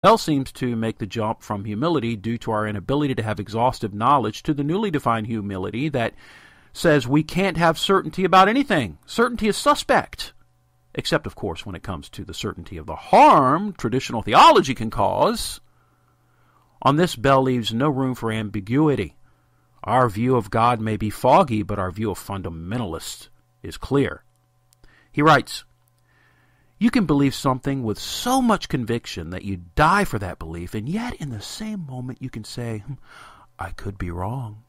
Bell seems to make the jump from humility due to our inability to have exhaustive knowledge to the newly defined humility that says we can't have certainty about anything. Certainty is suspect. Except, of course, when it comes to the certainty of the harm traditional theology can cause. On this, Bell leaves no room for ambiguity. Our view of God may be foggy, but our view of fundamentalists is clear. He writes, "You can believe something with so much conviction that you die for that belief, and yet in the same moment you can say, I could be wrong.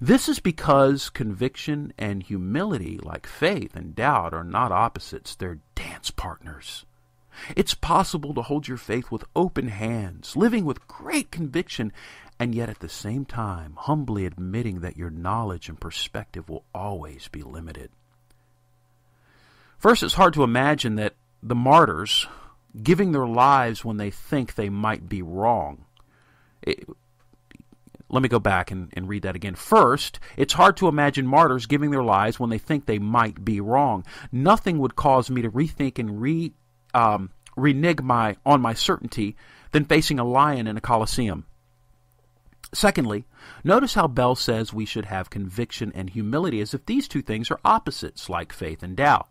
This is because conviction and humility, like faith and doubt, are not opposites. They're dance partners. It's possible to hold your faith with open hands, living with great conviction, and yet at the same time humbly admitting that your knowledge and perspective will always be limited. First, it's hard to imagine that the martyrs giving their lives when they think they might be wrong. Let me go back and read that again. First, it's hard to imagine martyrs giving their lives when they think they might be wrong. Nothing would cause me to rethink and renege on my certainty than facing a lion in a coliseum. Secondly, notice how Bell says we should have conviction and humility as if these two things are opposites, like faith and doubt.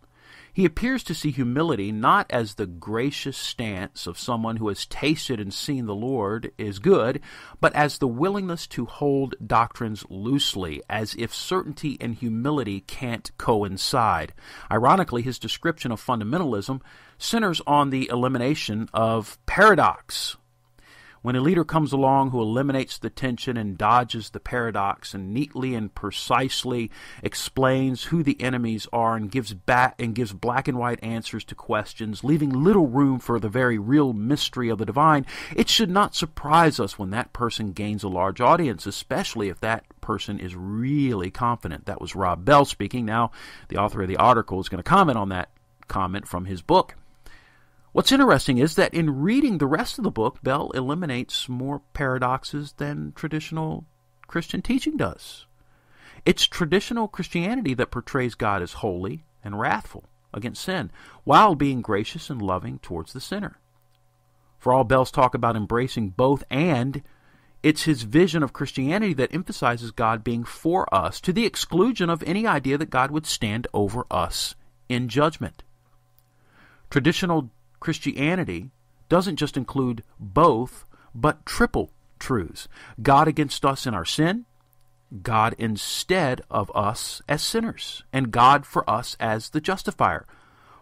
He appears to see humility not as the gracious stance of someone who has tasted and seen the Lord is good, but as the willingness to hold doctrines loosely, as if certainty and humility can't coincide. Ironically, his description of fundamentalism centers on the elimination of paradox. When a leader comes along who eliminates the tension and dodges the paradox and neatly and precisely explains who the enemies are and gives black and white answers to questions, leaving little room for the very real mystery of the divine, it should not surprise us when that person gains a large audience, especially if that person is really confident. That was Rob Bell speaking. Now, the author of the article is going to comment on that comment from his book. What's interesting is that in reading the rest of the book, Bell eliminates more paradoxes than traditional Christian teaching does. It's traditional Christianity that portrays God as holy and wrathful against sin, while being gracious and loving towards the sinner. For all Bell's talk about embracing both and, it's his vision of Christianity that emphasizes God being for us, to the exclusion of any idea that God would stand over us in judgment. Traditional Christianity doesn't just include both, but triple truths. God against us in our sin, God instead of us as sinners, and God for us as the justifier.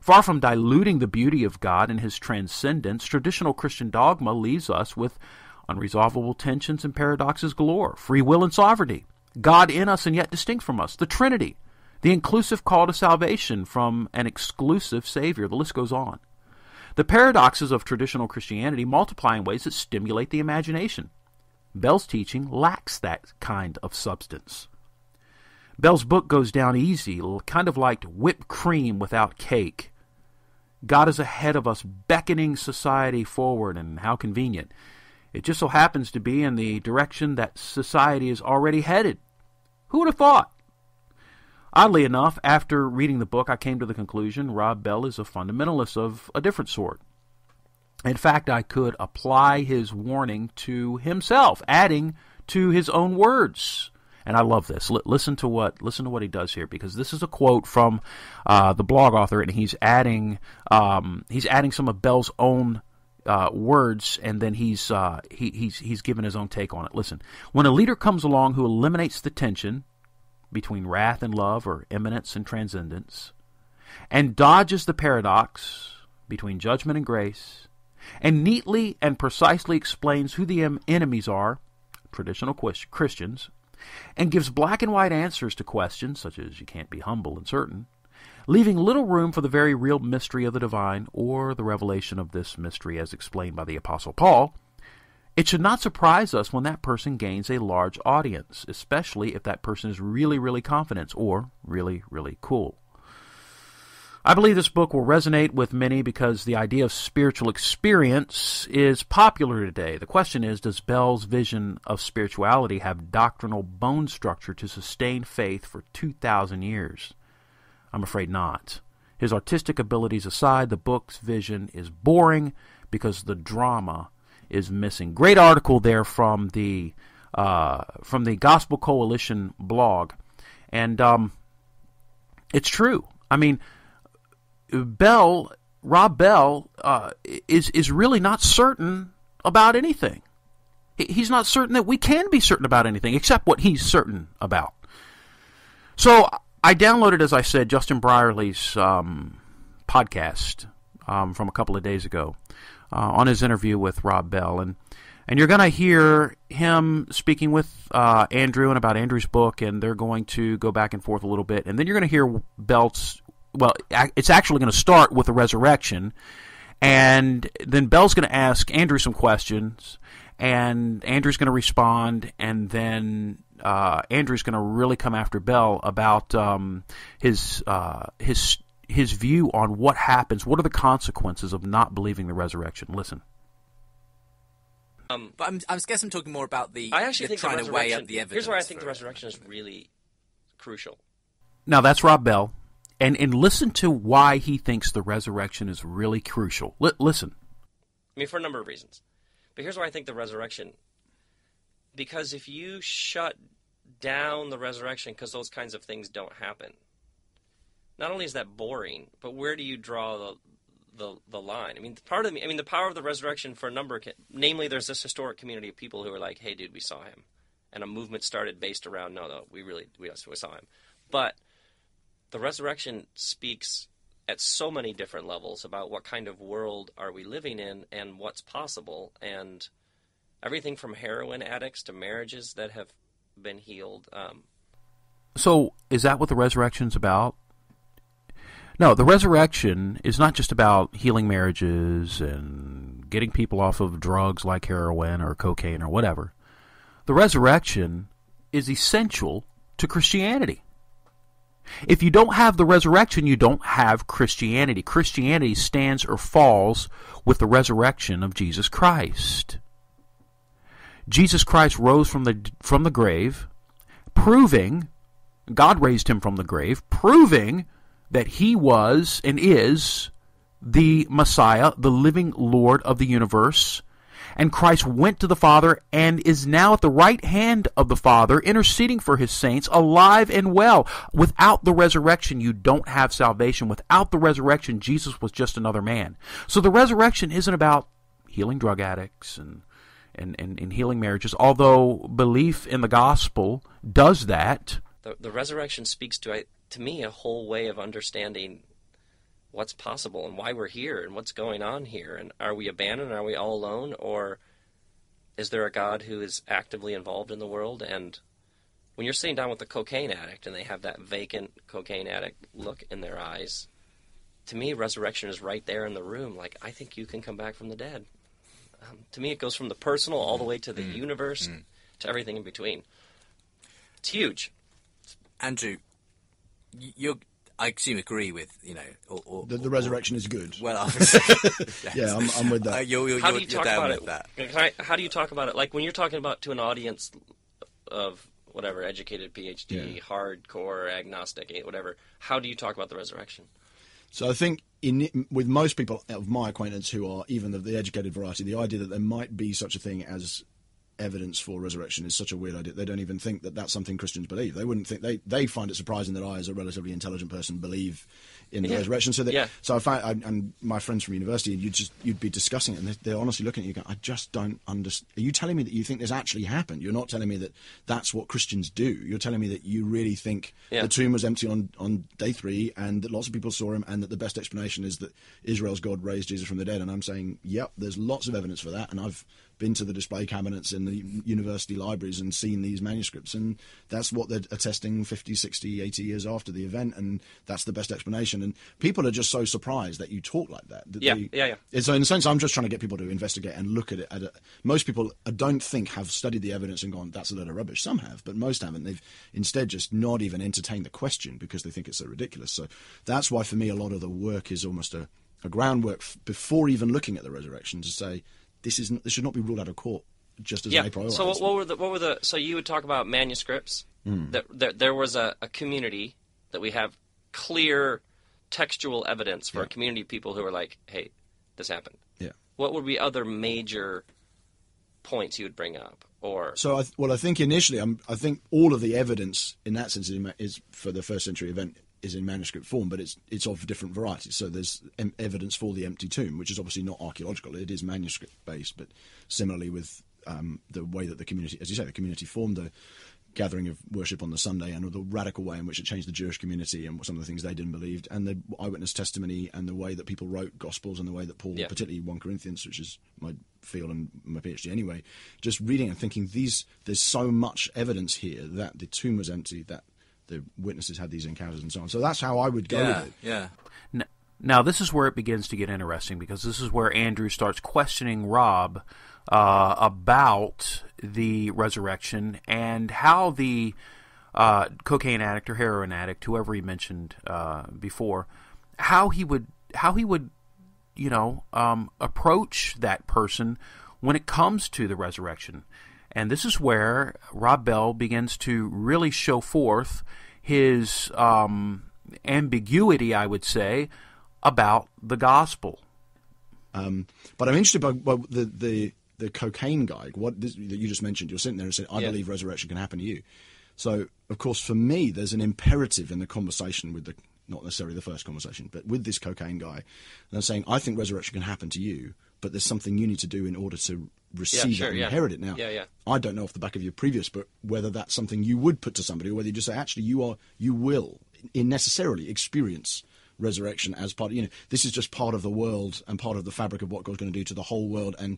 Far from diluting the beauty of God and his transcendence, traditional Christian dogma leaves us with unresolvable tensions and paradoxes galore, free will and sovereignty, God in us and yet distinct from us, the Trinity, the inclusive call to salvation from an exclusive Savior. The list goes on. The paradoxes of traditional Christianity multiply in ways that stimulate the imagination. Bell's teaching lacks that kind of substance. Bell's book goes down easy, kind of like whipped cream without cake. God is ahead of us, beckoning society forward, and how convenient. It just so happens to be in the direction that society is already headed. Who would have thought? Oddly enough, after reading the book, I came to the conclusion Rob Bell is a fundamentalist of a different sort. In fact, I could apply his warning to himself, adding to his own words. And I love this. Listen to what he does here, because this is a quote from the blog author, and he's adding some of Bell's own words, and then he's given his own take on it. Listen, when a leader comes along who eliminates the tension between wrath and love, or immanence and transcendence, and dodges the paradox between judgment and grace, and neatly and precisely explains who the enemies are, traditional Christians, and gives black and white answers to questions such as you can't be humble and certain, leaving little room for the very real mystery of the divine, or the revelation of this mystery as explained by the Apostle Paul, it should not surprise us when that person gains a large audience, especially if that person is really, really confident or really, really cool. I believe this book will resonate with many because the idea of spiritual experience is popular today. The question is, does Bell's vision of spirituality have doctrinal bone structure to sustain faith for 2,000 years? I'm afraid not. His artistic abilities aside, the book's vision is boring, because the drama is missing. Great article there from the Gospel Coalition blog, and it's true. I mean, Rob Bell is really not certain about anything. He's not certain that we can be certain about anything except what he's certain about. So I downloaded, as I said, Justin Brierley's podcast from a couple of days ago on his interview with Rob Bell. And you're going to hear him speaking with Andrew and about Andrew's book, and they're going to go back and forth a little bit. And then you're going to hear Bell's, well, it's actually going to start with the resurrection. And then Bell's going to ask Andrew some questions, and Andrew's going to respond, and then Andrew's going to really come after Bell about his view on what happens. What are the consequences of not believing the resurrection? Listen. But I guess I'm talking more about I actually think trying to weigh up the evidence. Here's where I think the resurrection is really crucial. Now, that's Rob Bell. And listen to why he thinks the resurrection is really crucial. Listen. I mean, for a number of reasons. But here's why I think the resurrection... Because if you shut down the resurrection because those kinds of things don't happen, not only is that boring, but where do you draw the line? I mean, the power of the resurrection for a number... Namely, there's this historic community of people who are like, hey, dude, we saw him. And a movement started based around, no, we saw him. But the resurrection speaks at so many different levels about what kind of world are we living in and what's possible, and everything from heroin addicts to marriages that have been healed. So is that what the resurrection's about? No, the resurrection is not just about healing marriages and getting people off of drugs like heroin or cocaine or whatever. The resurrection is essential to Christianity. If you don't have the resurrection, you don't have Christianity. Christianity stands or falls with the resurrection of Jesus Christ. Jesus Christ rose from the grave, proving, God raised him from the grave, proving that he was and is the Messiah, the living Lord of the universe. And Christ went to the Father and is now at the right hand of the Father, interceding for his saints, alive and well. Without the resurrection, you don't have salvation. Without the resurrection, Jesus was just another man. So the resurrection isn't about healing drug addicts and healing marriages, although belief in the gospel does that. The resurrection speaks to me a whole way of understanding what's possible and why we're here and what's going on here. And are we abandoned? Are we all alone? Or is there a God who is actively involved in the world? And when you're sitting down with a cocaine addict and they have that vacant cocaine addict look in their eyes, to me, resurrection is right there in the room. Like, I think you can come back from the dead. To me, it goes from the personal all the way to the universe to everything in between. It's huge. Andrew, I assume agree with, the resurrection is good. Well, yeah, I'm with that. How do you talk about it? That. How do you talk about it? Like when you're talking about to an audience of whatever, educated, PhD, hardcore, agnostic, whatever, how do you talk about the resurrection? So I think with most people of my acquaintance who are even the educated variety, the idea that there might be such a thing as evidence for resurrection is such a weird idea. They don't even think that that's something Christians believe. They wouldn't think they find it surprising that I, as a relatively intelligent person, believe in the resurrection. So so I find, and my friends from university, you'd be discussing it, and they're honestly looking at you, going, "I just don't understand. Are you telling me that you think this actually happened? You're not telling me that that's what Christians do. You're telling me that you really think the tomb was empty on day 3, and that lots of people saw him, and that the best explanation is that Israel's God raised Jesus from the dead." And I'm saying, yep, there's lots of evidence for that, and I've been to the display cabinets in the university libraries and seen these manuscripts, and that's what they're attesting 50, 60, 80 years after the event, and that's the best explanation. And people are just so surprised that you talk like that. So in a sense, I'm just trying to get people to investigate and look at it. Most people, I don't think, have studied the evidence and gone, that's a load of rubbish. Some have, but most haven't. They've instead just not even entertained the question because they think it's so ridiculous. So that's why, for me, a lot of the work is almost a groundwork before even looking at the resurrection to say, this should not be ruled out of court just as a priori. So what were the? So you would talk about manuscripts. That there was a community that we have clear textual evidence for a community of people who are like, hey, this happened. Yeah. What would be other major points you would bring up? Or So, I think initially, I think all of the evidence in that sense is for the first century event is in manuscript form, but it's of different varieties. So there's evidence for the empty tomb, which is obviously not archaeological. It is manuscript based, but similarly with the way that the community, as you say, the community formed the gathering of worship on the Sunday, and the radical way in which it changed the Jewish community and some of the things they didn't believe, and the eyewitness testimony and the way that people wrote Gospels and the way that Paul, particularly 1 Corinthians, which is my field and my PhD anyway, just reading and thinking there's so much evidence here that the tomb was empty, that the witnesses had these encounters and so on. So that's how I would go with it. Yeah. Now, this is where it begins to get interesting, because this is where Andrew starts questioning Rob about the resurrection and how the cocaine addict or heroin addict, whoever he mentioned before, how he would approach that person when it comes to the resurrection. And this is where Rob Bell begins to really show forth his ambiguity, I would say, about the gospel. But I'm interested by the cocaine guy, that you just mentioned. You're sitting there and saying, I believe resurrection can happen to you. So, of course, for me, there's an imperative in the conversation with not necessarily the first conversation, but with this cocaine guy. And I'm saying, I think resurrection can happen to you, but there's something you need to do in order to receive it and inherit it. Now, I don't know off the back of your previous book whether that's something you would put to somebody, or whether you just say, actually, you will necessarily experience resurrection as part of, this is just part of the world and part of the fabric of what God's going to do to the whole world, and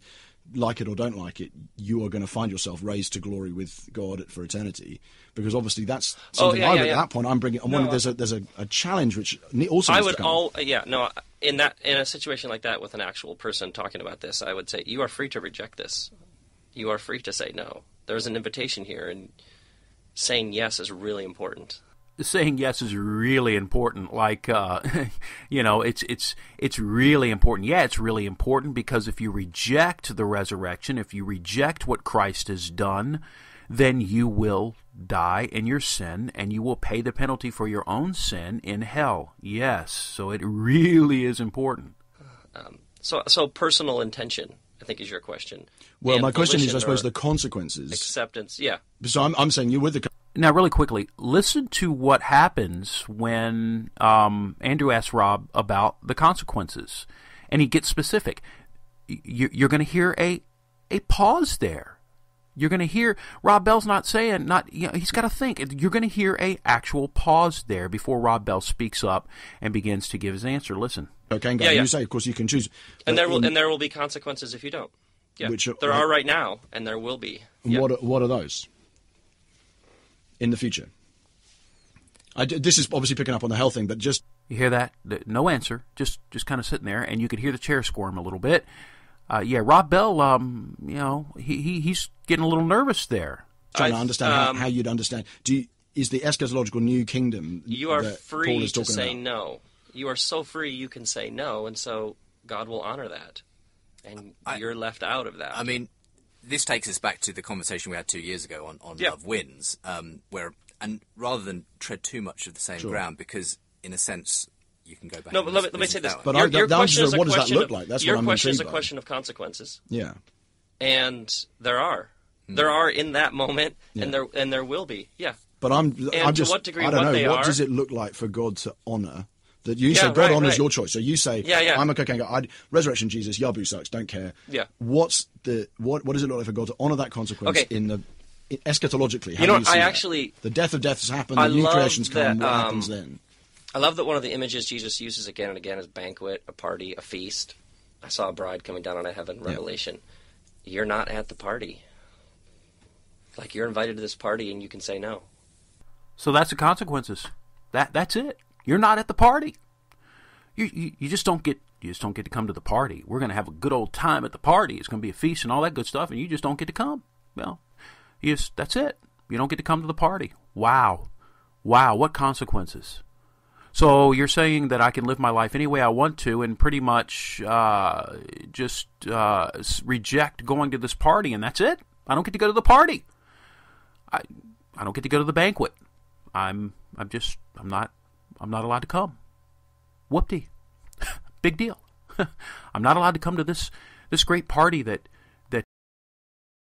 like it or don't like it, you are going to find yourself raised to glory with God for eternity, because obviously that's something at that point I'm bringing. There's a challenge which also I would in a situation like that with an actual person talking about this, I would say you are free to reject this. You are free to say no. There's an invitation here, and saying yes is really important. Saying yes is really important. Like, it's really important. Yeah, it's really important, because if you reject the resurrection, if you reject what Christ has done, then you will die in your sin, and you will pay the penalty for your own sin in hell. Yes, so it really is important. So personal intention, I think, is your question. Well, and my question is, I suppose, the consequences. Acceptance, yeah. So I'm saying you with the... Now, really quickly, listen to what happens when Andrew asks Rob about the consequences, and he gets specific. You're going to hear a pause there. You're going to hear Rob Bell's not saying, he's got to think. You're going to hear a actual pause there before Rob Bell speaks up and begins to give his answer. Listen. Okay, you say, of course, you can choose, and there will be consequences if you don't. Yeah, there are right now, and there will be. Yeah. What are those? In the future. This is obviously picking up on the health thing, but just... You hear that? No answer. Just kind of sitting there, and you could hear the chair squirm a little bit. Rob Bell, he's getting a little nervous there. Trying to understand how you'd understand. Is the eschatological new kingdom... You are free to say no. You are so free you can say no, and so God will honor that. And you're left out of that. I mean... This takes us back to the conversation we had 2 years ago on Love Wins, and rather than tread too much of the same ground, because in a sense you can go back. No, but let me say this. But your question is what does that look like? That's what I'm intrigued by. Your question is a question of consequences. Yeah, and there are in that moment, and there will be. Yeah, but to what degree? I don't know. What does it look like for God to honor? That you say God honors your choice. So you say, I'm a cocaine guy. Resurrection Jesus, Yabu sucks, don't care. Yeah. What does it look like for God to honor that consequence eschatologically? How do you see the death of death has happened, the new creation's come, what happens then? I love that one of the images Jesus uses again and again is banquet, a party, a feast. I saw a bride coming down out of heaven, Revelation. You're not at the party. Like, you're invited to this party and you can say no. So that's the consequences. That's it. You're not at the party. You just don't get to come to the party. We're going to have a good old time at the party. It's going to be a feast and all that good stuff, and you just don't get to come. Well, that's it. You don't get to come to the party. Wow, what consequences? So you're saying that I can live my life any way I want to and pretty much just reject going to this party, and that's it? I don't get to go to the party. I don't get to go to the banquet. I'm not allowed to come. Whoop-dee. Big deal. I'm not allowed to come to this this great party that